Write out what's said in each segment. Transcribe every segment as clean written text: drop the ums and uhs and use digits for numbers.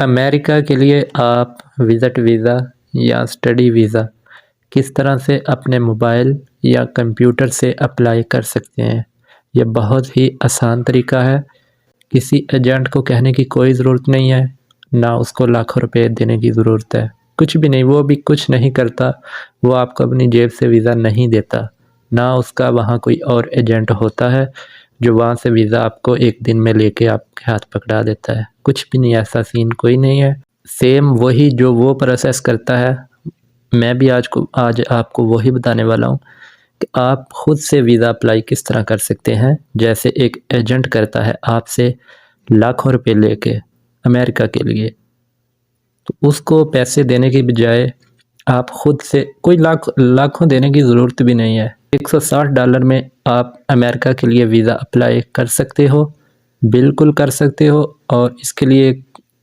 America के लिए आप विज़िट वीज़ा या स्टडी वीज़ा किस तरह से अपने मोबाइल या कंप्यूटर से अप्लाई कर सकते हैं। यह बहुत ही आसान तरीका है। किसी एजेंट को कहने की कोई ज़रूरत नहीं है, ना उसको लाखों रुपए देने की ज़रूरत है। कुछ भी नहीं, वो भी कुछ नहीं करता, वो आपको अपनी जेब से वीज़ा नहीं देता। ना उसका वहाँ कोई और एजेंट होता है जो वहाँ से वीज़ा आपको एक दिन में लेके आपके हाथ पकड़ा देता है। कुछ भी नहीं, ऐसा सीन कोई नहीं है। सेम वही जो वो प्रोसेस करता है, मैं भी आज आपको वही बताने वाला हूँ कि आप खुद से वीज़ा अप्लाई किस तरह कर सकते हैं। जैसे एक एजेंट करता है आपसे लाखों रुपए लेके अमेरिका के लिए, तो उसको पैसे देने की बजाय आप खुद से कोई लाखों देने की ज़रूरत भी नहीं है। $160 में आप अमेरिका के लिए वीज़ा अप्लाई कर सकते हो, बिल्कुल कर सकते हो। और इसके लिए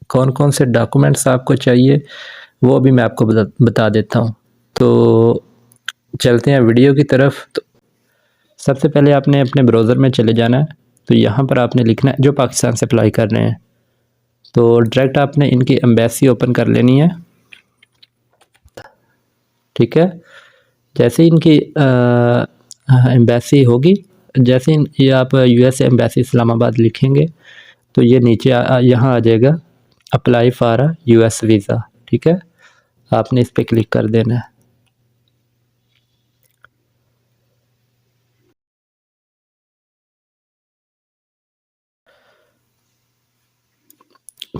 कौन-कौन से डॉक्यूमेंट्स आपको चाहिए वो भी मैं आपको बता देता हूँ। तो चलते हैं वीडियो की तरफ। तो सबसे पहले आपने अपने ब्राउज़र में चले जाना है। तो यहाँ पर आपने लिखना है, जो पाकिस्तान से अप्लाई कर रहे हैं, तो डायरेक्ट आपने इनकी एम्बेसी ओपन कर लेनी है। ठीक है, जैसे इनकी एम्बेसी होगी, जैसे ये आप यूएस एम्बेसी इस्लामाबाद लिखेंगे तो ये नीचे यहाँ आ जाएगा apply for a US visa. ठीक है, आपने इस पर क्लिक कर देना है।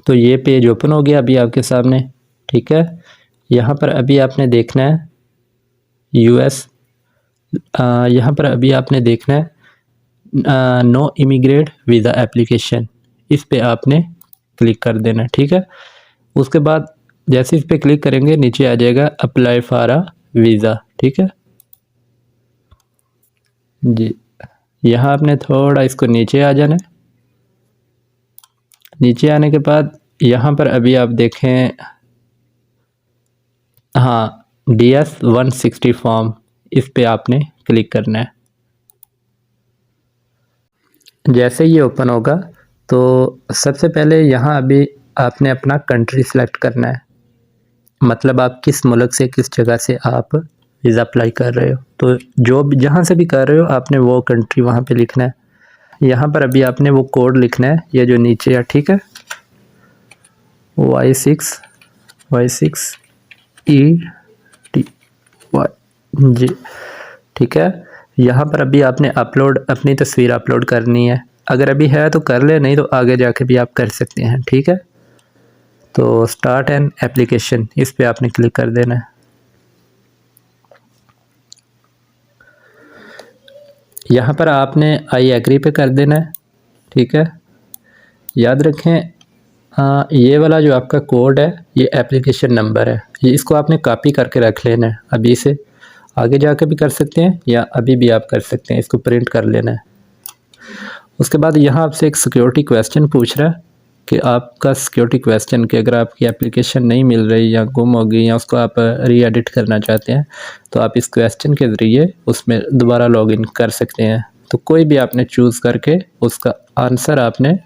तो ये पेज ओपन हो गया अभी आपके सामने। ठीक है, यहाँ पर अभी आपने देखना है यूएस, यहाँ पर अभी आपने देखना है नो इमिग्रेट वीज़ा एप्लीकेशन, इस पे आपने क्लिक कर देना है। ठीक है, उसके बाद जैसे इस पे क्लिक करेंगे नीचे आ जाएगा अप्लाई फॉर अ वीज़ा। ठीक है जी, यहाँ आपने थोड़ा इसको नीचे आ जाना है। नीचे आने के बाद यहाँ पर अभी आप देखें, हाँ, DS-160 फॉर्म, इस पे आपने क्लिक करना है। जैसे ये ओपन होगा तो सबसे पहले यहाँ अभी आपने अपना कंट्री सेलेक्ट करना है, मतलब आप किस मुल्क से, किस जगह से आप वीज़ा अप्लाई कर रहे हो। तो जो भी जहाँ से भी कर रहे हो आपने वो कंट्री वहाँ पे लिखना है। यहाँ पर अभी आपने वो कोड लिखना है, ये जो नीचे है। ठीक है, Y6Y6ETY जी। ठीक है, यहाँ पर अभी आपने अपनी तस्वीर अपलोड करनी है। अगर अभी है तो कर ले, नहीं तो आगे जाके भी आप कर सकते हैं। ठीक है, तो स्टार्ट एन एप्लीकेशन, इस पे आपने क्लिक कर देना है। यहाँ पर आपने आई एग्री पे कर देना है। ठीक है, याद रखें ये वाला जो आपका कोड है ये एप्लीकेशन नंबर है, ये इसको आपने कॉपी करके रख लेना है। अभी से आगे जाके भी कर सकते हैं या अभी भी आप कर सकते हैं, इसको प्रिंट कर लेना है। उसके बाद यहाँ आपसे एक सिक्योरिटी क्वेश्चन पूछ रहा है कि आपका सिक्योरिटी क्वेश्चन कि अगर आपकी एप्लीकेशन नहीं मिल रही या गुम हो गई या उसको आप री एडिट करना चाहते हैं तो आप इस क्वेश्चन के ज़रिए उसमें दोबारा लॉगिन कर सकते हैं। तो कोई भी आपने चूज़ करके उसका आंसर आपने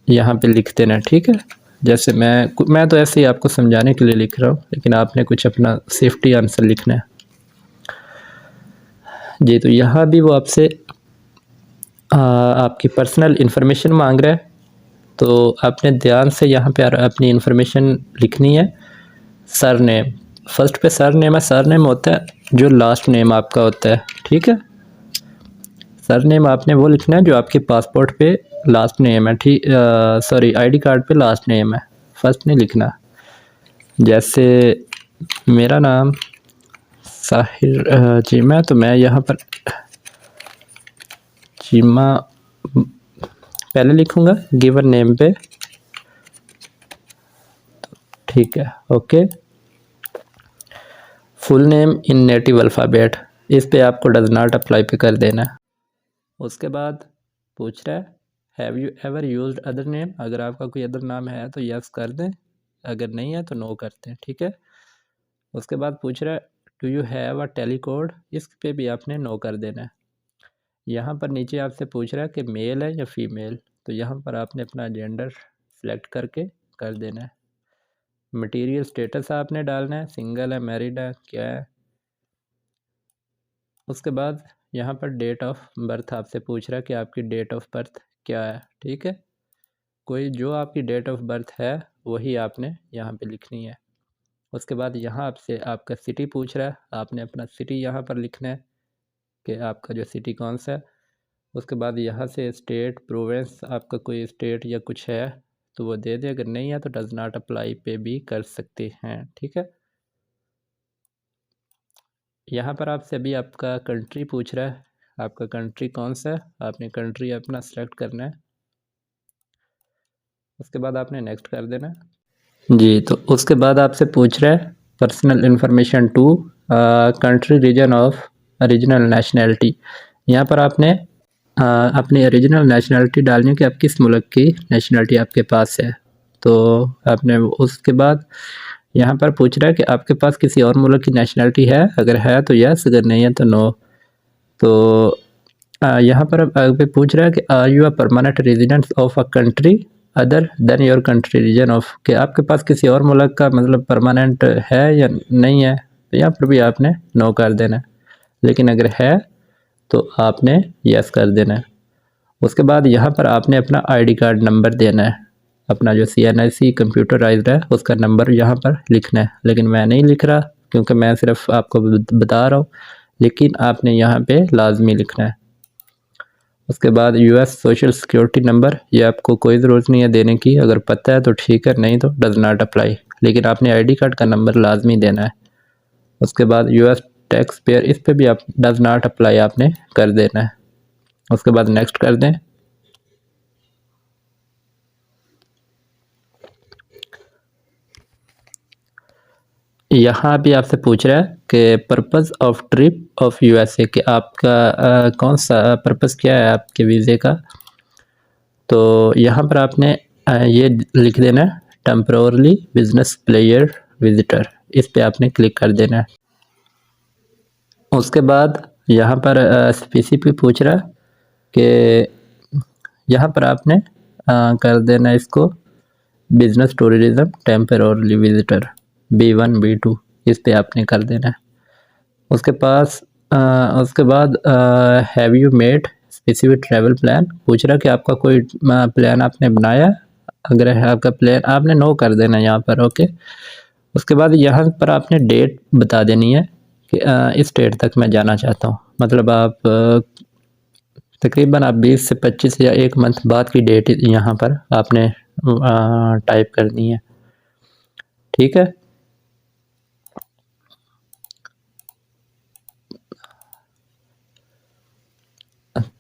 यहाँ पे लिख देना। ठीक है, जैसे मैं तो ऐसे ही आपको समझाने के लिए लिख रहा हूँ, लेकिन आपने कुछ अपना सेफ्टी आंसर लिखना है जी। तो यहाँ भी वो आपसे आपकी पर्सनल इन्फॉर्मेशन मांग रहा है, तो आपने ध्यान से यहाँ पे अपनी इन्फॉर्मेशन लिखनी है। सर नेम, फर्स्ट पे सर नेम है, सर नेम होता है जो लास्ट नेम आपका होता है। ठीक है, सर नेम आपने वो लिखना है जो आपके पासपोर्ट पे लास्ट नेम है। ठीक, सॉरी, आईडी कार्ड पे लास्ट नेम है, फर्स्ट नहीं लिखना। जैसे मेरा नाम साहिर चीमा, तो मैं यहाँ पर चीमा पहले लिखूँगा गिवन नेम पे। ठीक है, okay. Full name in native alphabet, इस पे आपको डज नॉट अप्लाई पे कर देना है। उसके बाद पूछ रहा है have you ever used other name, अगर आपका कोई अदर नाम है तो यस कर दें, अगर नहीं है तो नो करते हैं। ठीक है, उसके बाद पूछ रहा है डू यू हैव अ टेलीकोड, इस पे भी आपने नो कर देना है। यहाँ पर नीचे आपसे पूछ रहा है कि मेल है या फीमेल, तो यहाँ पर आपने अपना जेंडर सेलेक्ट करके कर देना है। मटेरियल स्टेटस आपने डालना है, सिंगल है, मैरिड है, क्या है। उसके बाद यहाँ पर डेट ऑफ बर्थ आपसे पूछ रहा है कि आपकी डेट ऑफ बर्थ क्या है, ठीक है। कोई जो आपकी डेट ऑफ बर्थ है वही आपने यहाँ पे लिखनी है। उसके बाद यहाँ आपसे आपका सिटी पूछ रहा है, आपने अपना सिटी यहाँ पर लिखना है कि आपका जो सिटी कौन सा है। उसके बाद यहाँ से स्टेट प्रोविंस, आपका कोई स्टेट या कुछ है तो वो दे दे, अगर नहीं है तो डज नॉट अप्लाई पे भी कर सकते हैं, ठीक है। यहाँ पर आपसे अभी आपका कंट्री पूछ रहा है, आपका कंट्री कौन सा है, आपने कंट्री अपना सेलेक्ट करना है। उसके बाद आपने नेक्स्ट कर देना है जी। तो उसके बाद आपसे पूछ रहा है personal information to country region of original nationality. यहाँ पर आपने अपनी ओरिजिनल नेशनैलिटी डालनी है कि आप किस मुल्क की नेशनैलिटी आपके पास है। तो आपने उसके बाद यहाँ पर पूछ रहा है कि आपके पास किसी और मुल्क की नेशनैलिटी है, अगर है तो यस, अगर नहीं है तो नो। तो यहाँ पर अब पूछ रहा है कि are you a permanent resident of a country other than your country region of, कि आपके पास किसी और मुल्क का मतलब परमानेंट है या नहीं है। तो यहाँ पर भी आपने नो कर देना है, लेकिन अगर है तो आपने यस कर देना है। उसके बाद यहाँ पर आपने अपना आईडी कार्ड नंबर देना है, अपना जो CNIC कंप्यूटराइज्ड है उसका नंबर यहाँ पर लिखना है, लेकिन मैं नहीं लिख रहा क्योंकि मैं सिर्फ आपको बता रहा हूँ, लेकिन आपने यहाँ पे लाजमी लिखना है। उसके बाद US सोशल सिक्योरिटी नंबर, ये आपको कोई ज़रूरत नहीं है देने की, अगर पता है तो ठीक है, नहीं तो डज नॉट अप्लाई, लेकिन आपने आईडी कार्ड का नंबर लाजमी देना है। उसके बाद US टैक्स पेयर, इस पर भी आप डज नॉट अप्लाई आपने कर देना है। उसके बाद नेक्स्ट कर दें। यहाँ भी आपसे पूछ रहा है कि purpose of trip of USA, कि आपका कौन सा पर्पज़ क्या है आपके वीज़े का। तो यहाँ पर आपने ये लिख देना है टेम्पररी बिजनेस प्लेयर विजिटर, इस पे आपने क्लिक कर देना है। उसके बाद यहाँ पर स्पेसिफिक पूछ रहा है कि यहाँ पर आपने कर देना इसको business tourism temporary visitor B1 B2, इस पे आपने कर देना है। उसके बाद have you made specific travel plan, पूछ रहा कि आपका कोई प्लान आपने बनाया, अगर है आपका प्लान आपने नो कर देना यहाँ पर, ओके। उसके बाद यहाँ पर आपने डेट बता देनी है कि इस डेट तक मैं जाना चाहता हूँ, मतलब आप तकरीबन आप 20 से 25 या 1 मंथ बाद की डेट यहाँ पर आपने टाइप करनी है, ठीक है।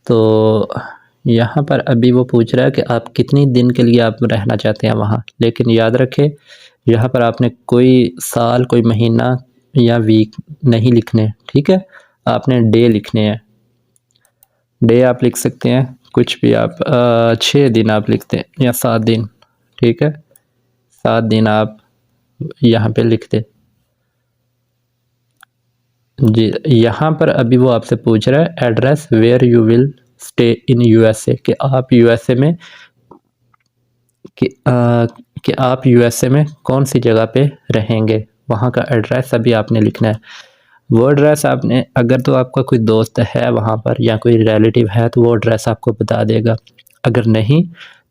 तो यहाँ पर अभी वो पूछ रहा है कि आप कितनी दिन के लिए आप रहना चाहते हैं वहाँ, लेकिन याद रखें यहाँ पर आपने कोई साल, कोई महीना या वीक नहीं लिखने, ठीक है। आपने डे लिखने हैं, डे आप लिख सकते हैं कुछ भी आप 6 दिन आप लिखते हैं या 7 दिन, ठीक है, 7 दिन आप यहाँ पे लिख दें जी। यहाँ पर अभी वो आपसे पूछ रहा है address where you will stay in USA, कि आप USA में कि आप USA में कौन सी जगह पे रहेंगे, वहाँ का एड्रेस अभी आपने लिखना है। वो एड्रेस आपने, अगर तो आपका कोई दोस्त है वहाँ पर या कोई रिलेटिव है तो वो एड्रेस आपको बता देगा, अगर नहीं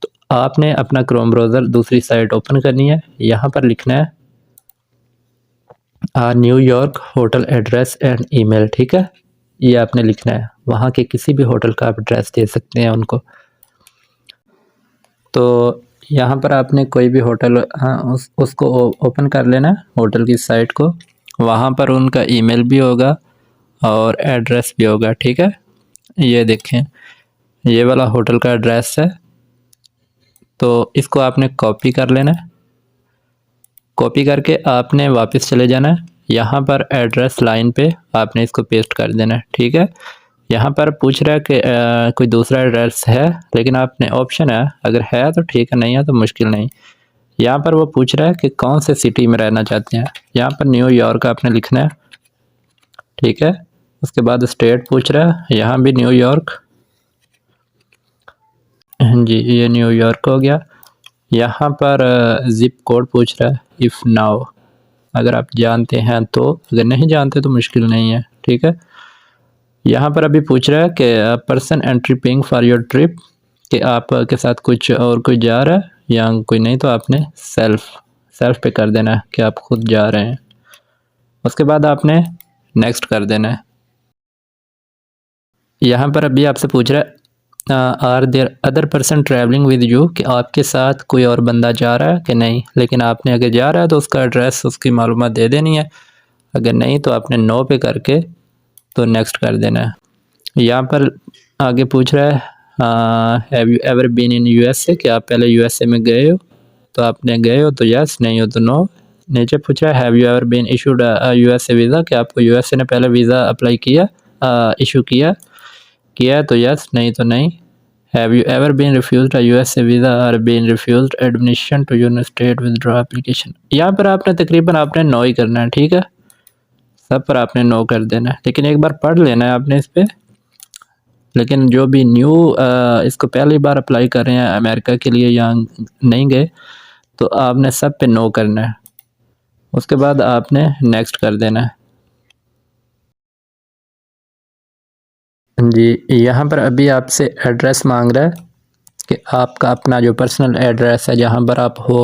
तो आपने अपना क्रोम ब्राउज़र दूसरी साइट ओपन करनी है, यहाँ पर लिखना है New York hotel address and email, ठीक है। ये आपने लिखना है, वहाँ के किसी भी होटल का आप एड्रेस दे सकते हैं उनको। तो यहाँ पर आपने कोई भी होटल उसको ओपन कर लेना, होटल की साइट को, वहाँ पर उनका ईमेल भी होगा और एड्रेस भी होगा, ठीक है। ये देखें, ये वाला होटल का एड्रेस है, तो इसको आपने कॉपी कर लेना है। कॉपी करके आपने वापस चले जाना है, यहाँ पर एड्रेस लाइन पे आपने इसको पेस्ट कर देना है, ठीक है। यहाँ पर पूछ रहा है कि कोई दूसरा एड्रेस है, लेकिन आपने ऑप्शन है, अगर है तो ठीक है, नहीं है तो मुश्किल नहीं। यहाँ पर वो पूछ रहा है कि कौन से सिटी में रहना चाहते हैं, यहाँ पर न्यूयॉर्क आपने लिखना है, ठीक है। उसके बाद स्टेट पूछ रहा है, यहाँ भी न्यूयॉर्क जी, ये न्यूयॉर्क हो गया। यहाँ पर ज़िप कोड पूछ रहा है इफ़ नाउ, अगर आप जानते हैं तो, अगर नहीं जानते तो मुश्किल नहीं है, ठीक है। यहाँ पर अभी पूछ रहा है कि person entry paying for your trip, कि आपके साथ कुछ और कोई जा रहा है या कोई नहीं, तो आपने सेल्फ पे कर देना है कि आप खुद जा रहे हैं। उसके बाद आपने नेक्स्ट कर देना है। यहाँ पर अभी आपसे पूछ रहा है are there other person travelling with you, कि आपके साथ कोई और बंदा जा रहा है कि नहीं। लेकिन आपने अगर जा रहा है तो उसका एड्रेस, उसकी मालूमात दे देनी है। अगर नहीं तो आपने नो पे करके तो नेक्स्ट कर देना है। यहाँ पर आगे पूछ रहा है have you ever been in USA, कि आप पहले यूएसए में गए हो, तो आपने गए हो तो यस, नहीं हो तो नो। नीचे पूछ रहा है have you ever been issued USA visa, कि आपको यूएसए ने पहले वीज़ा अप्लाई किया, इशू किया तो यस, नहीं तो नहीं। Have you ever been refused a USA visa और been refused admission to United State withdraw application. यहाँ पर आपने तकरीबन आपने नो ही करना है, ठीक है। सब पर आपने नो कर देना है, लेकिन एक बार पढ़ लेना है आपने इस पर। लेकिन जो भी न्यू इसको पहली बार अप्लाई कर रहे हैं अमेरिका के लिए या नहीं गए, तो आपने सब पे नो करना है। उसके बाद आपने नेक्स्ट कर देना है। जी, यहाँ पर अभी आपसे एड्रेस मांग रहा है कि आपका अपना जो पर्सनल एड्रेस है जहाँ पर आप हो,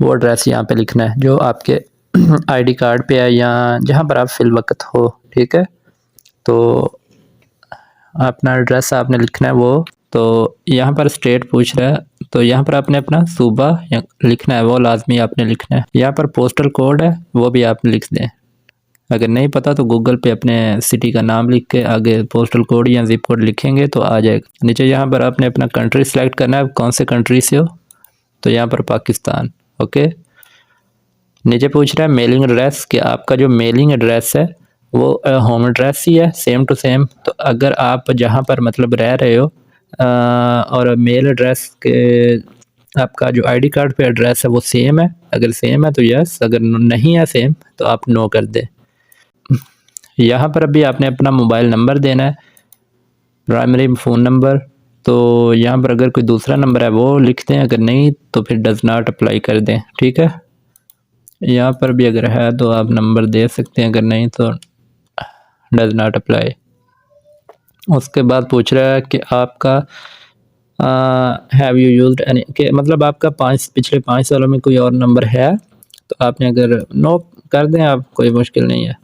वो एड्रेस यहाँ पे लिखना है जो आपके आईडी कार्ड पे है या जहाँ पर आप फिल वक्त हो, ठीक है। तो अपना एड्रेस आपने लिखना है वो। तो यहाँ पर स्टेट पूछ रहा है, तो यहाँ पर आपने अपना सूबा लिखना है, वो लाजमी आपने लिखना है। यहाँ पर पोस्टल कोड है, वो भी आप लिख दें। अगर नहीं पता तो गूगल पे अपने सिटी का नाम लिख के आगे पोस्टल कोड या जिप कोड लिखेंगे तो आ जाएगा। नीचे यहाँ पर आपने अपना कंट्री सेलेक्ट करना है, कौन से कंट्री से हो, तो यहाँ पर पाकिस्तान, ओके। नीचे पूछ रहा है मेलिंग एड्रेस, कि आपका जो मेलिंग एड्रेस है वो होम एड्रेस ही है, सेम टू सेम। तो अगर आप जहाँ पर मतलब रह रहे हो और मेल एड्रेस के आपका जो आईडी कार्ड पे एड्रेस है वो सेम है, अगर सेम है तो यस, अगर नहीं है सेम तो आप नो कर दें। यहाँ पर अभी आपने अपना मोबाइल नंबर देना है, प्राइमरी फ़ोन नंबर। तो यहाँ पर अगर कोई दूसरा नंबर है वो लिख दें, अगर नहीं तो फिर डज़ नॉट अप्लाई कर दें, ठीक है। यहाँ पर भी अगर है तो आप नंबर दे सकते हैं, अगर नहीं तो डज़ नॉट अप्लाई। उसके बाद पूछ रहा है कि आपका हैव यू यूज्ड एनी, के मतलब आपका पिछले 5 सालों में कोई और नंबर है, तो आपने अगर नो कर दें आप, कोई मुश्किल नहीं है।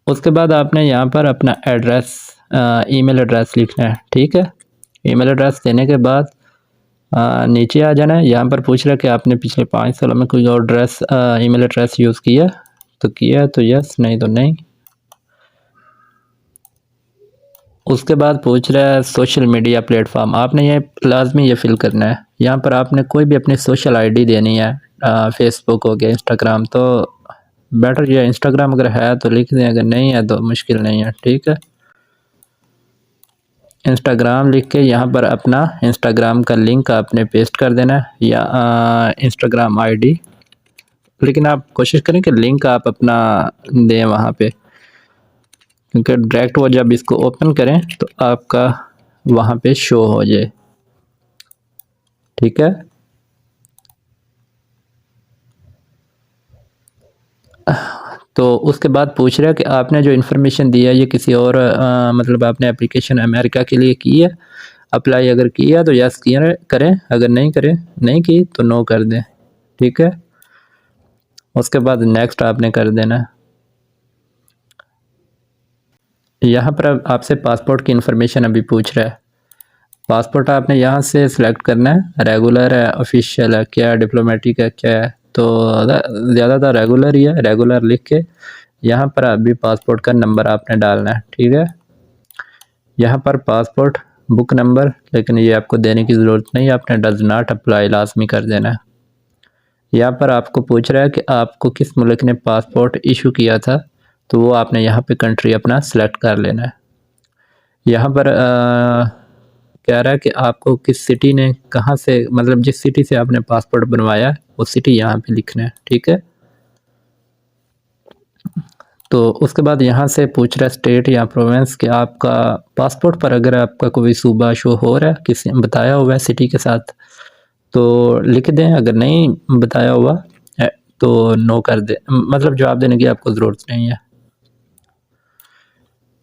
उसके बाद आपने यहाँ पर अपना एड्रेस, ईमेल एड्रेस लिखना है, ठीक है। ईमेल एड्रेस देने के बाद नीचे आ जाना है। यहाँ पर पूछ रहा है कि आपने पिछले 5 सालों में कोई और ईमेल एड्रेस यूज़ किया, तो किया तो यस, नहीं तो नहीं। उसके बाद पूछ रहा है सोशल मीडिया प्लेटफॉर्म, आपने ये लाजमी ये फिल करना है। यहाँ पर आपने कोई भी अपनी सोशल आईडी देनी है, फेसबुक हो गया, इंस्टाग्राम, तो बेटर ये इंस्टाग्राम अगर है तो लिख दें, अगर नहीं है तो मुश्किल नहीं है, ठीक है। इंस्टाग्राम लिख के यहाँ पर अपना इंस्टाग्राम का लिंक आपने पेस्ट कर देना है या इंस्टाग्राम आईडी, लेकिन आप कोशिश करें कि लिंक आप अपना दें वहाँ पे, क्योंकि डायरेक्ट वो जब इसको ओपन करें तो आपका वहाँ पे शो हो जाए, ठीक है। तो उसके बाद पूछ रहा है कि आपने जो इन्फॉर्मेशन दी है ये किसी और मतलब आपने एप्लीकेशन अमेरिका के लिए की है अप्लाई, अगर किया तो यस किया करें, अगर नहीं की तो नो कर दें, ठीक है। उसके बाद नेक्स्ट आपने कर देना है। यहाँ पर आपसे पासपोर्ट की इन्फॉर्मेशन अभी पूछ रहा है। पासपोर्ट आपने यहाँ से सिलेक्ट करना है, रेगुलर है, ऑफिशियल है, क्या डिप्लोमेटिक है, क्या है। तो ज़्यादातर रेगुलर ही है, रेगुलर लिख के यहाँ पर अभी पासपोर्ट का नंबर आपने डालना है, ठीक है। यहाँ पर पासपोर्ट बुक नंबर, लेकिन ये आपको देने की ज़रूरत नहीं, आपने डज नॉट अप्लाई लाजमी कर देना है। यहाँ पर आपको पूछ रहा है कि आपको किस मुल्क ने पासपोर्ट इशू किया था, तो वो आपने यहाँ पे कंट्री अपना सेलेक्ट कर लेना है। यहाँ पर कह रहा है कि आपको किस सिटी ने, कहाँ से, मतलब जिस सिटी से आपने पासपोर्ट बनवाया वो सिटी यहाँ पे लिखना है, ठीक है। तो उसके बाद यहाँ से पूछ रहा है स्टेट या प्रोविंस कि आपका पासपोर्ट पर अगर आपका कोई सूबा शो हो रहा है, किसी ने बताया हुआ है सिटी के साथ, तो लिख दें। अगर नहीं बताया हुआ है तो नो कर दें, मतलब जवाब देने की आपको ज़रूरत नहीं है।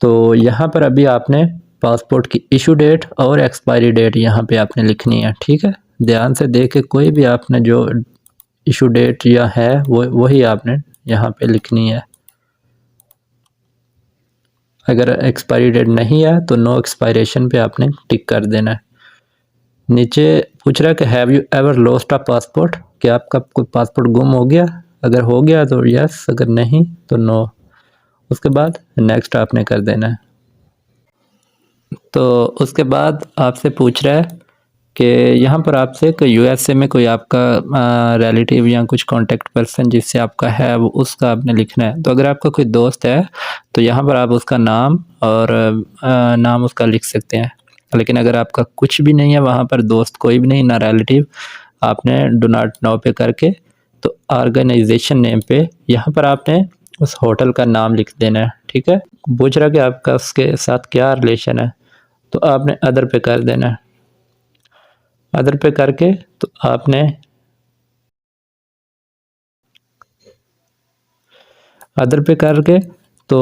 तो यहाँ पर अभी आपने पासपोर्ट की इशू डेट और एक्सपायरी डेट यहाँ पे आपने लिखनी है, ठीक है। ध्यान से देख के कोई भी आपने जो इशू डेट या है वो वही आपने यहाँ पे लिखनी है। अगर एक्सपायरी डेट नहीं है तो नो एक्सपायरेशन पे आपने टिक कर देना है। नीचे पूछ रहा है कि have you ever lost a passport, क्या आपका कोई पासपोर्ट गुम हो गया? अगर हो गया तो यस, अगर नहीं तो नो। उसके बाद नेक्स्ट आपने कर देना है। तो उसके बाद आपसे पूछ रहा है कि यहाँ पर आपसे कोई यूएसए में कोई आपका रिलेटिव या कुछ कांटेक्ट पर्सन जिससे आपका है वो उसका आपने लिखना है। तो अगर आपका कोई दोस्त है तो यहाँ पर आप उसका नाम और नाम उसका लिख सकते हैं। लेकिन अगर आपका कुछ भी नहीं है वहाँ पर, दोस्त कोई भी नहीं, ना रिलेटिव, आपने डू नॉट नो पे करके तो ऑर्गेनाइजेशन नेम पे यहाँ पर आपने उस होटल का नाम लिख देना है, ठीक है। पूछ रहा कि आपका उसके साथ क्या रिलेशन है, तो आपने अदर पे कर देना है। अदर पे करके तो आपने अदर पे करके तो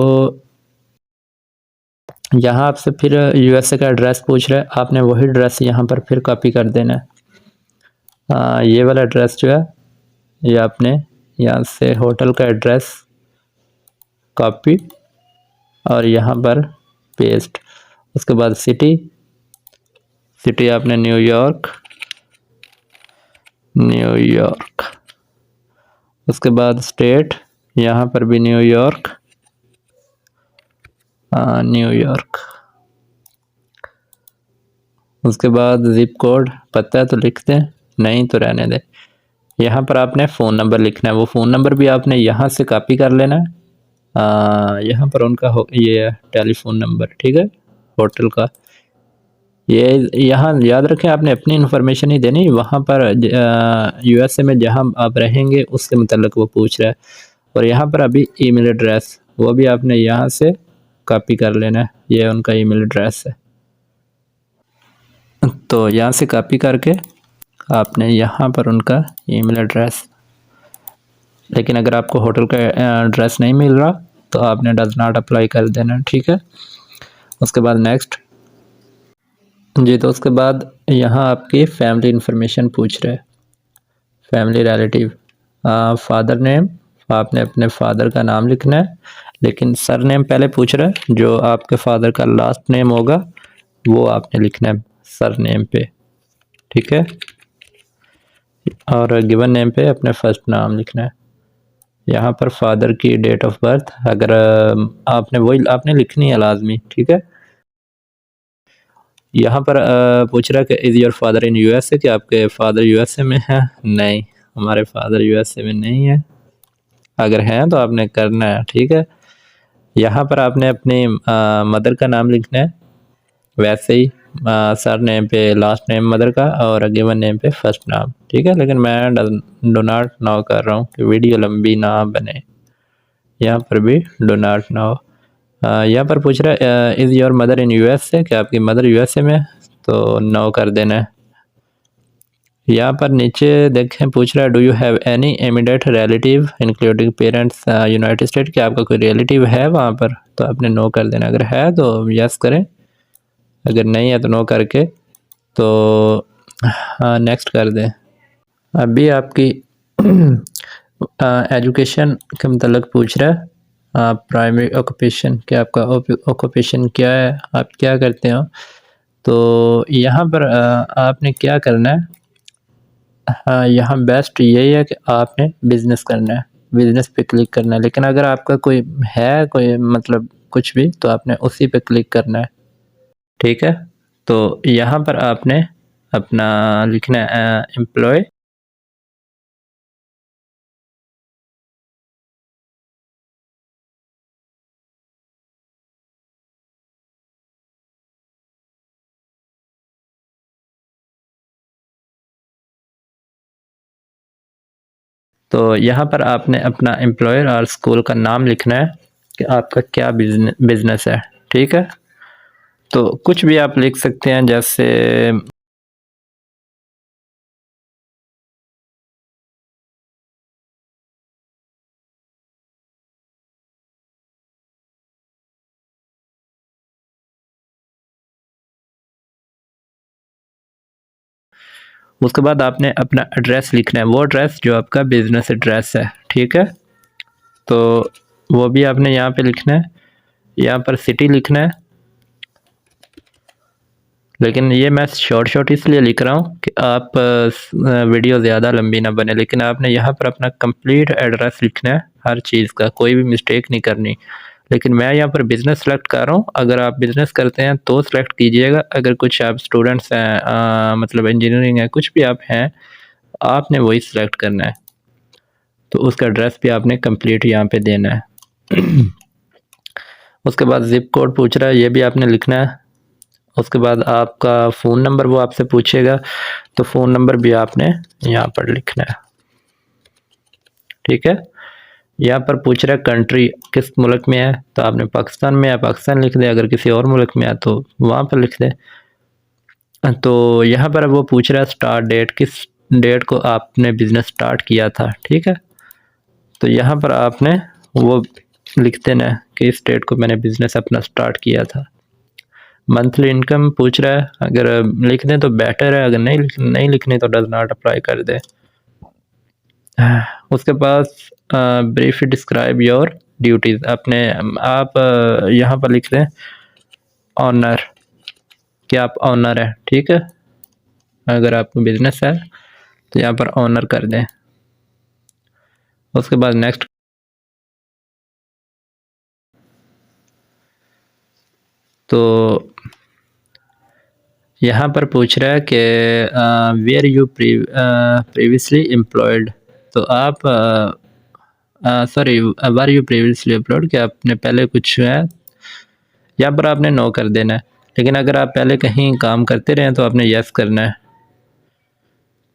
यहाँ आपसे फिर यूएसए का एड्रेस पूछ रहा है, आपने वही एड्रेस यहाँ पर फिर कॉपी कर देना है। ये वाला एड्रेस जो है ये आपने यहाँ से होटल का एड्रेस कॉपी और यहाँ पर पेस्ट। उसके बाद सिटी, सिटी आपने न्यूयॉर्क, न्यूयॉर्क। उसके बाद स्टेट, यहाँ पर भी न्यूयॉर्क, न्यूयॉर्क। उसके बाद जिप कोड पता है तो लिख दें, नहीं तो रहने दें। यहाँ पर आपने फ़ोन नंबर लिखना है, वो फ़ोन नंबर भी आपने यहाँ से कॉपी कर लेना है। यहाँ पर उनका ये टेलीफोन नंबर, ठीक है, होटल का। ये यहाँ याद रखें आपने अपनी इन्फॉर्मेशन ही देनी, वहाँ पर यूएसए में जहाँ आप रहेंगे उसके मतलब वो पूछ रहा है। और यहाँ पर अभी ईमेल एड्रेस वो भी आपने यहाँ से कॉपी कर लेना है, ये उनका ईमेल एड्रेस है। तो यहाँ से कॉपी करके आपने यहाँ पर उनका ईमेल एड्रेस, लेकिन अगर आपको होटल का एड्रेस नहीं मिल रहा तो आपने डज नॉट अप्लाई कर देना, ठीक है। उसके बाद नेक्स्ट जी, तो उसके बाद यहाँ आपकी फैमिली इंफॉर्मेशन पूछ रहे हैं, फैमिली रिलेटिव, फादर नेम, आपने अपने फादर का नाम लिखना है, लेकिन सर नेम पहले पूछ रहा है, जो आपके फादर का लास्ट नेम होगा वो आपने लिखना है सर नेम पे, ठीक है। और गिवन नेम पे अपने फर्स्ट नाम लिखना है। यहाँ पर फादर की डेट ऑफ बर्थ अगर आपने वही आपने लिखनी है लाजमी, ठीक है। यहाँ पर पूछ रहा है कि is your father in USA, कि आपके फादर यूएसए में है? नहीं, हमारे फादर यूएसए में नहीं है। अगर हैं तो आपने करना है, ठीक है। यहाँ पर आपने अपनी मदर का नाम लिखना है, वैसे ही सर नेम पे लास्ट नेम मदर का और गिवन नेम पे फर्स्ट नाम, ठीक है। लेकिन मैं डो नॉट नाउ कर रहा हूँ कि वीडियो लंबी ना बने। यहाँ पर भी डो नॉट नाउ। यहाँ पर पूछ रहा है is your mother in USA, कि आपकी मदर यूएसए में, तो नो कर देना है। यहाँ पर नीचे देखें पूछ रहा है do you have any immediate relative including parents United state, कि आपका कोई रिलेटिव है वहाँ पर, तो आपने नो कर देना। अगर है तो यस करें, अगर नहीं है तो नो करके तो हाँ नेक्स्ट कर दें। अभी आपकी एजुकेशन के मतलब पूछ रहा है, प्राइमरी ऑक्यूपेशन, कि आपका ऑक्यूपेशन क्या है, आप क्या करते हो। तो यहाँ पर आपने क्या करना है, हाँ यहाँ बेस्ट यही है कि आपने बिज़नेस करना है, बिज़नेस पे क्लिक करना है। लेकिन अगर आपका कोई है कोई मतलब कुछ भी, तो आपने उसी पे क्लिक करना है, ठीक है। तो यहाँ पर आपने अपना लिखना है एम्प्लॉय, तो यहाँ पर आपने अपना एम्प्लॉयर और स्कूल का नाम लिखना है। कि आपका क्या बिजनेस है। ठीक है, तो कुछ भी आप लिख सकते हैं, जैसे उसके बाद आपने अपना एड्रेस लिखना है, वो एड्रेस जो आपका बिजनेस एड्रेस है। ठीक है, तो वो भी आपने यहाँ पे लिखना है, यहाँ पर सिटी लिखना है। लेकिन ये मैं शॉर्ट इसलिए लिख रहा हूँ कि आप वीडियो ज़्यादा लंबी ना बने, लेकिन आपने यहाँ पर अपना कंप्लीट एड्रेस लिखना है, हर चीज़ का, कोई भी मिस्टेक नहीं करनी। लेकिन मैं यहाँ पर बिज़नेस सेलेक्ट कर रहा हूँ, अगर आप बिज़नेस करते हैं तो सेलेक्ट कीजिएगा। अगर कुछ आप स्टूडेंट्स हैं, मतलब इंजीनियरिंग है, कुछ भी आप हैं, आपने वही सिलेक्ट करना है। तो उसका एड्रेस भी आपने कंप्लीट यहाँ पे देना है। उसके बाद ज़िप कोड पूछ रहा है, ये भी आपने लिखना है। उसके बाद आपका फ़ोन नंबर वो आपसे पूछेगा, तो फ़ोन नंबर भी आपने यहाँ पर लिखना है। ठीक है, यहाँ पर पूछ रहा है कंट्री किस मुल्क में है, तो आपने पाकिस्तान में है, पाकिस्तान लिख दें। अगर किसी और मुल्क में है तो वहाँ पर लिख दें। तो यहाँ पर वो पूछ रहा है स्टार्ट डेट, किस डेट को आपने बिज़नेस स्टार्ट किया था। ठीक है, तो यहाँ पर आपने वो लिख देना कि इस डेट को मैंने बिज़नेस अपना स्टार्ट किया था। मंथली इनकम पूछ रहा है, अगर लिख दें तो बेटर है, अगर नहीं लिखनी तो डज नॉट अप्लाई कर दें। उसके पास ब्रीफ डिस्क्राइब योर ड्यूटीज़, अपने आप यहाँ पर लिख दें ऑनर, कि आप ऑनर है। ठीक है, अगर आपको बिजनेस है तो यहाँ पर ऑनर कर दें। उसके बाद नेक्स्ट, तो यहाँ पर पूछ रहा है कि वेयर यू प्रीवियसली एम्प्लॉयड, तो आप sorry were you previously employed, कि आपने पहले कुछ है, यहाँ पर आपने नो कर देना है। लेकिन अगर आप पहले कहीं काम करते रहे तो आपने यस करना है।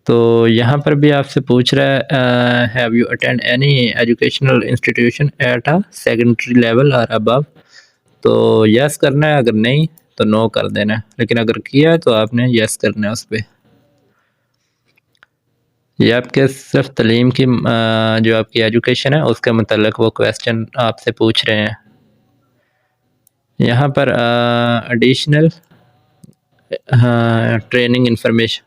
तो यहाँ पर भी आपसे पूछ रहा है have you attend any educational institution at a secondary level और अबव, तो यस करना है, अगर नहीं तो नो कर देना है। लेकिन अगर किया है तो आपने यस करना है उस पर। ये आपके सिर्फ तालीम की जो आपकी एजुकेशन है उसके मतलब वो क्वेश्चन आपसे पूछ रहे हैं। यहाँ पर एडिशनल ट्रेनिंग इंफॉर्मेशन,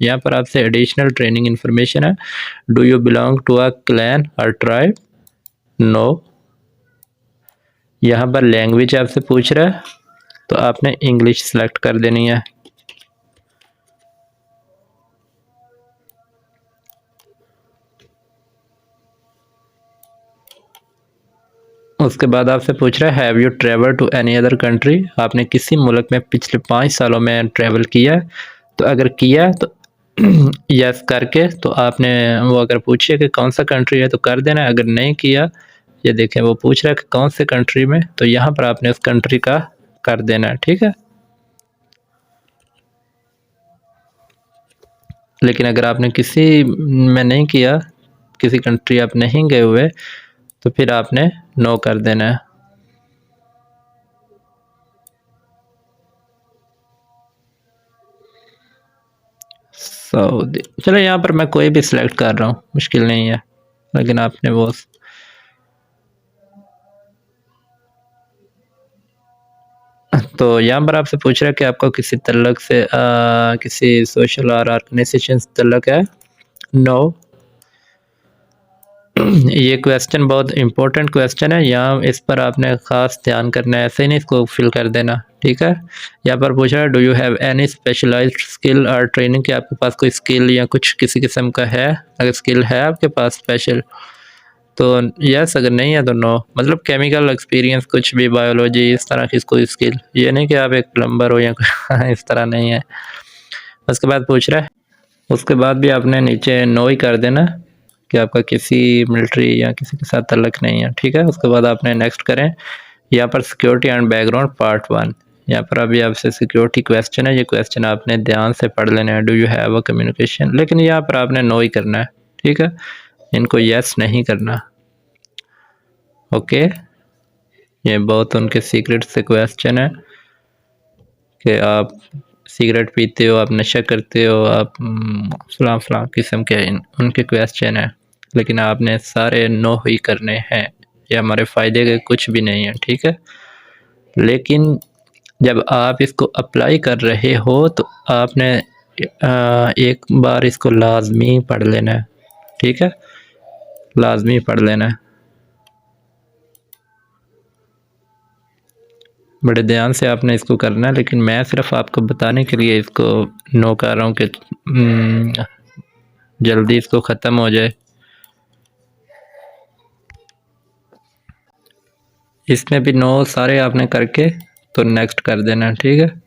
यहाँ पर आपसे एडिशनल ट्रेनिंग इंफॉर्मेशन है। Do you belong to a clan or tribe, no. यहाँ पर लैंग्वेज आपसे पूछ रहा है, तो आपने इंग्लिश सेलेक्ट कर देनी है। उसके बाद आपसे पूछ रहा है have you travel to any other country, आपने किसी मुल्क में पिछले 5 सालों में ट्रेवल किया है। तो अगर किया है तो यस करके, तो आपने वो अगर पूछिए कि कौन सा कंट्री है तो कर देना है। अगर नहीं किया, ये देखें वो पूछ रहा है कि कौन से कंट्री में, तो यहाँ पर आपने उस कंट्री का कर देना है। ठीक है, लेकिन अगर आपने किसी में नहीं किया, किसी कंट्री आप नहीं गए हुए, तो फिर आपने नो कर देना है। सऊदी, चलो यहाँ पर मैं कोई भी सिलेक्ट कर रहा हूँ, मुश्किल नहीं है। लेकिन आपने वो, तो यहाँ पर आपसे पूछ रहा है कि आपको किसी तल्लक से किसी सोशल और ऑर्गेनाइजेशन से तल्लक है, नो। ये क्वेश्चन बहुत इंपॉर्टेंट क्वेश्चन है, यहाँ इस पर आपने ख़ास ध्यान करना है, ऐसे ही नहीं इसको फिल कर देना। ठीक है, यहाँ पर पूछ रहा है do you have any specialized skill or training, कि आपके पास कोई स्किल या कुछ किसी किस्म का है। अगर स्किल है आपके पास स्पेशल तो यस, अगर नहीं है तो नो। मतलब केमिकल एक्सपीरियंस, कुछ भी बायोलॉजी इस तरह की कोई स्किल, ये नहीं कि आप एक प्लम्बर हो या इस तरह नहीं है। उसके बाद पूछ रहा है, उसके बाद भी आपने नीचे नो ही कर देना कि आपका किसी मिलिट्री या किसी के साथ तल्लक नहीं है। ठीक है, उसके बाद आपने नेक्स्ट करें। यहाँ पर सिक्योरिटी एंड बैकग्राउंड पार्ट 1, यहाँ पर अभी आपसे सिक्योरिटी क्वेश्चन है, ये क्वेश्चन आपने ध्यान से पढ़ लेना है। Do you have a communication, लेकिन यहाँ पर आपने नो ही करना है। ठीक है, इनको यस नहीं करना। ओके, ये बहुत उनके सीक्रेट से क्वेश्चन है कि आप सिगरेट पीते हो, आप नशा करते हो, आप फलां फलां किस्म के उनके क्वेश्चन है, लेकिन आपने सारे नो ही करने हैं। ये हमारे फ़ायदे के कुछ भी नहीं है, ठीक है। लेकिन जब आप इसको अप्लाई कर रहे हो तो आपने एक बार इसको लाजमी पढ़ लेना है, ठीक है, लाजमी पढ़ लेना है। बड़े ध्यान से आपने इसको करना है, लेकिन मैं सिर्फ आपको बताने के लिए इसको नो कर रहा हूँ कि जल्दी इसको ख़त्म हो जाए। इसमें भी नो सारे आपने करके तो नेक्स्ट कर देना, ठीक है।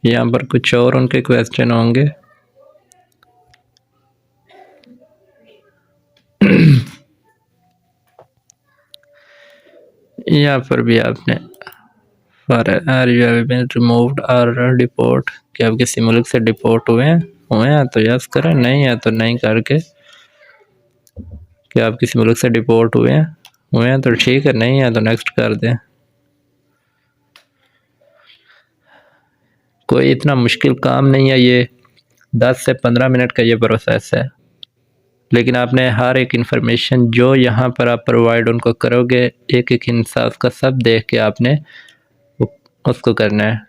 यहाँ पर कुछ और उनके क्वेश्चन होंगे। यहाँ पर भी आपने for are you have been removed or deport, कि आप किसी मुल्क से डिपोर्ट हुए हैं तो यस करें, नहीं है तो नहीं करके, कि आप किसी मुल्क से डिपोर्ट हुए हैं तो ठीक है, नहीं है तो नेक्स्ट कर दें। कोई इतना मुश्किल काम नहीं है ये, 10 से 15 मिनट का ये प्रोसेस है। लेकिन आपने हर एक इंफॉर्मेशन जो यहाँ पर आप प्रोवाइड उनको करोगे, एक एक हिस्सा उसका सब देख के आपने उसको करना है।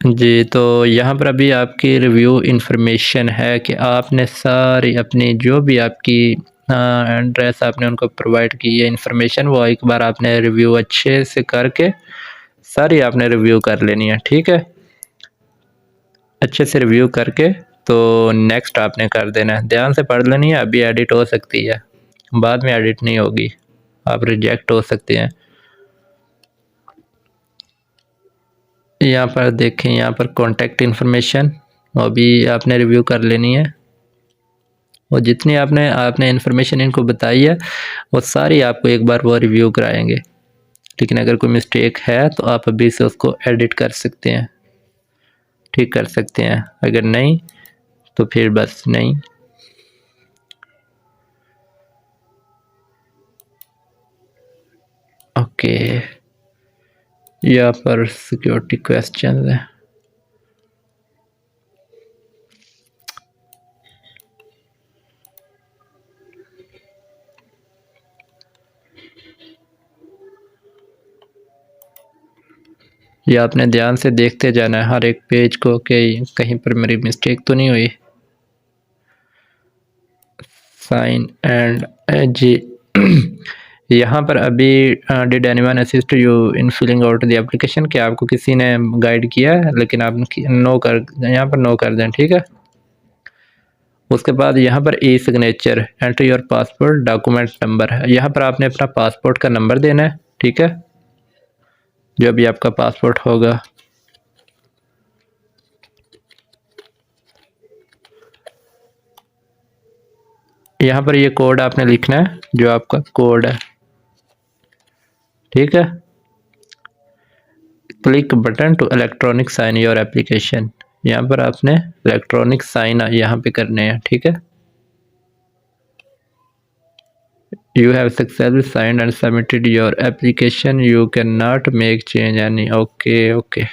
जी, तो यहाँ पर अभी आपकी रिव्यू इन्फॉर्मेशन है कि आपने सारी अपनी जो भी आपकी एड्रेस आपने उनको प्रोवाइड की है इन्फॉर्मेशन, वो एक बार आपने रिव्यू अच्छे से करके सारी आपने रिव्यू कर लेनी है, ठीक है? अच्छे से रिव्यू करके तो नेक्स्ट आपने कर देना है। ध्यान से पढ़ लेनी है, अभी एडिट हो सकती है, बाद में एडिट नहीं होगी, आप रिजेक्ट हो सकते हैं। यहाँ पर देखें, यहाँ पर कॉन्टैक्ट इन्फॉर्मेशन वो भी आपने रिव्यू कर लेनी है, और जितनी आपने आपने इन्फॉर्मेशन इनको बताई है वो सारी आपको एक बार वो रिव्यू कराएंगे। लेकिन अगर कोई मिस्टेक है तो आप अभी से उसको एडिट कर सकते हैं, ठीक कर सकते हैं। अगर नहीं तो फिर बस नहीं। ओके, यहाँ पर सिक्योरिटी क्वेश्चन है। ये आपने ध्यान से देखते जाना है हर एक पेज को कि कहीं पर मेरी मिस्टेक तो नहीं हुई। साइन एंड जी यहाँ पर अभी did anyone assist you in filling out the application, क्या आपको किसी ने गाइड किया है, लेकिन आप नो कर, यहाँ पर नो कर दें, ठीक है। उसके बाद यहाँ पर E signature enter your passport document number है, यहाँ पर आपने अपना पासपोर्ट का नंबर देना है, ठीक है, जो भी आपका पासपोर्ट होगा। यहाँ पर ये कोड आपने लिखना है, जो आपका कोड है, ठीक है। Click button to electronic sign your application, यहाँ पर आपने इलेक्ट्रॉनिक साइन यहाँ पे करने हैं, ठीक है। You have successfully signed and submitted your application, you can not make change any. Okay okay,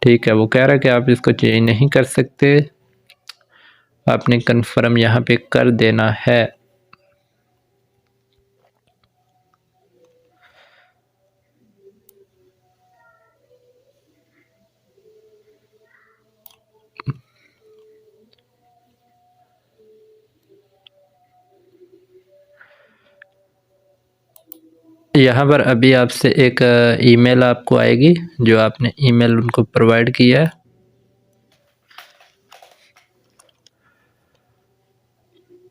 ठीक है। वो कह रहा है कि आप इसको चेंज नहीं कर सकते, आपने कन्फर्म यहाँ पे कर देना है। यहाँ पर अभी आपसे एक ईमेल आपको आएगी, जो आपने ईमेल उनको प्रोवाइड किया है।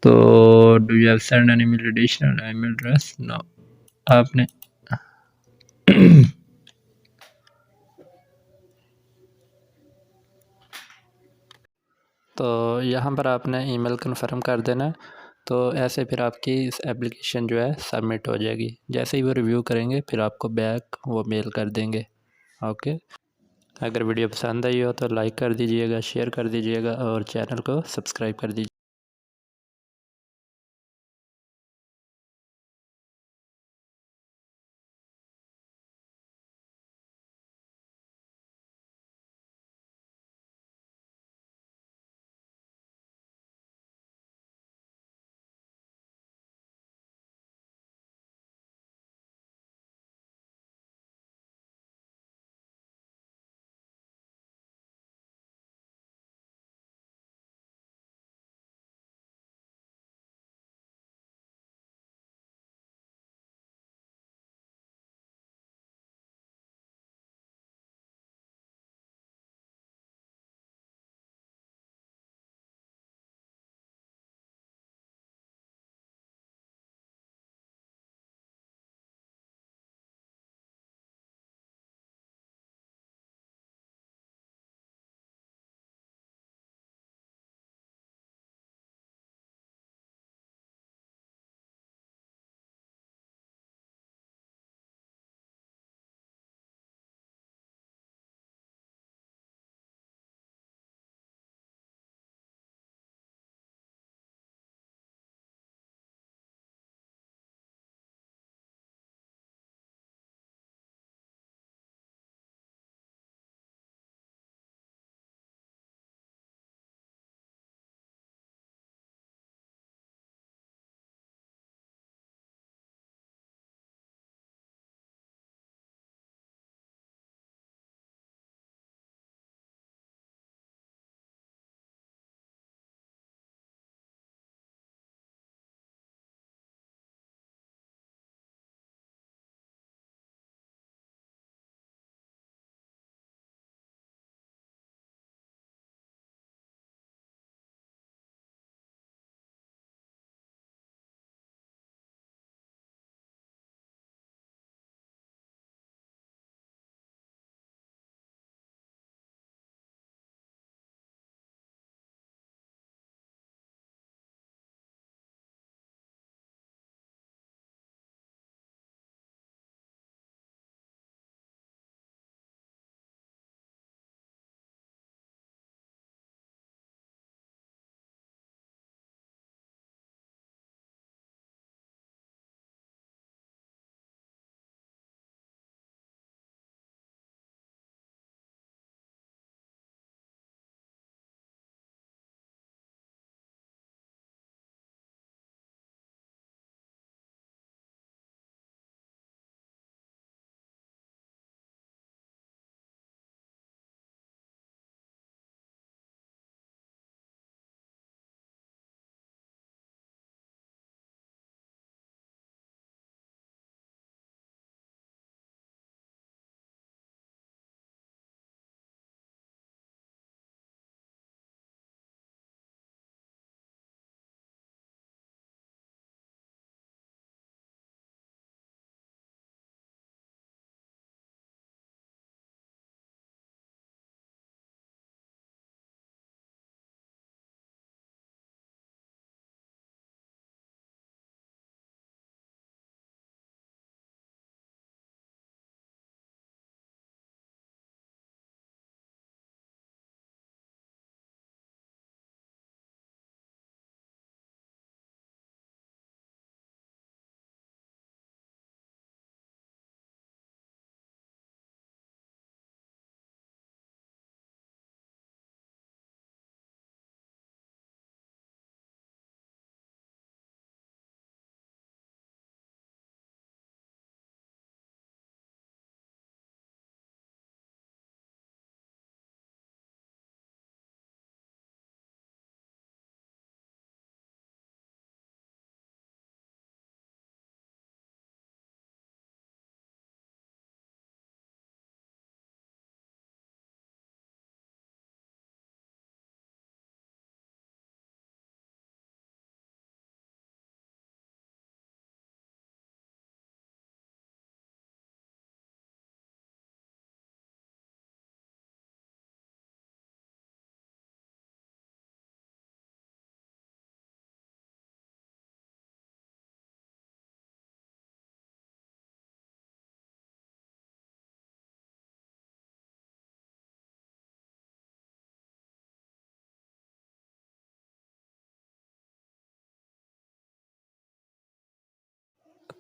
तो do you have send any email additional email address? No, आपने तो यहाँ पर आपने ईमेल कन्फर्म कर देना है। तो ऐसे फिर आपकी इस एप्लीकेशन जो है सबमिट हो जाएगी। जैसे ही वो रिव्यू करेंगे फिर आपको बैक वो मेल कर देंगे। ओके, अगर वीडियो पसंद आई हो तो लाइक कर दीजिएगा, शेयर कर दीजिएगा और चैनल को सब्सक्राइब कर दीजिए।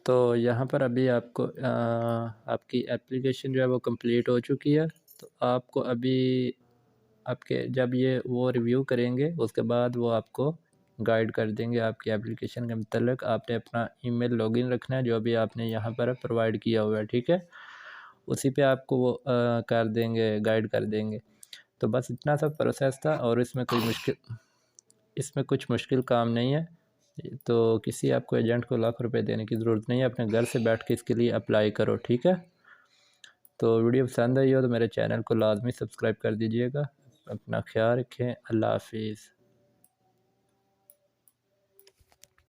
तो यहाँ पर अभी आपको आपकी एप्लीकेशन जो है वो कंप्लीट हो चुकी है। तो आपको अभी आपके जब ये वो रिव्यू करेंगे उसके बाद वो आपको गाइड कर देंगे आपकी एप्लीकेशन के मतलब। आपने अपना ईमेल लॉगिन रखना है जो भी आपने यहाँ पर प्रोवाइड किया हुआ है, ठीक है। उसी पे आपको वो कर देंगे, गाइड कर देंगे। तो बस इतना सा प्रोसेस था और इसमें कुछ मुश्किल काम नहीं है। तो किसी आपको एजेंट को लाख रुपए देने की ज़रूरत नहीं है, अपने घर से बैठ के इसके लिए अप्लाई करो, ठीक है। तो वीडियो पसंद आई हो तो मेरे चैनल को लाजमी सब्सक्राइब कर दीजिएगा। अपना ख्याल रखें। अल्लाह हाफिज़।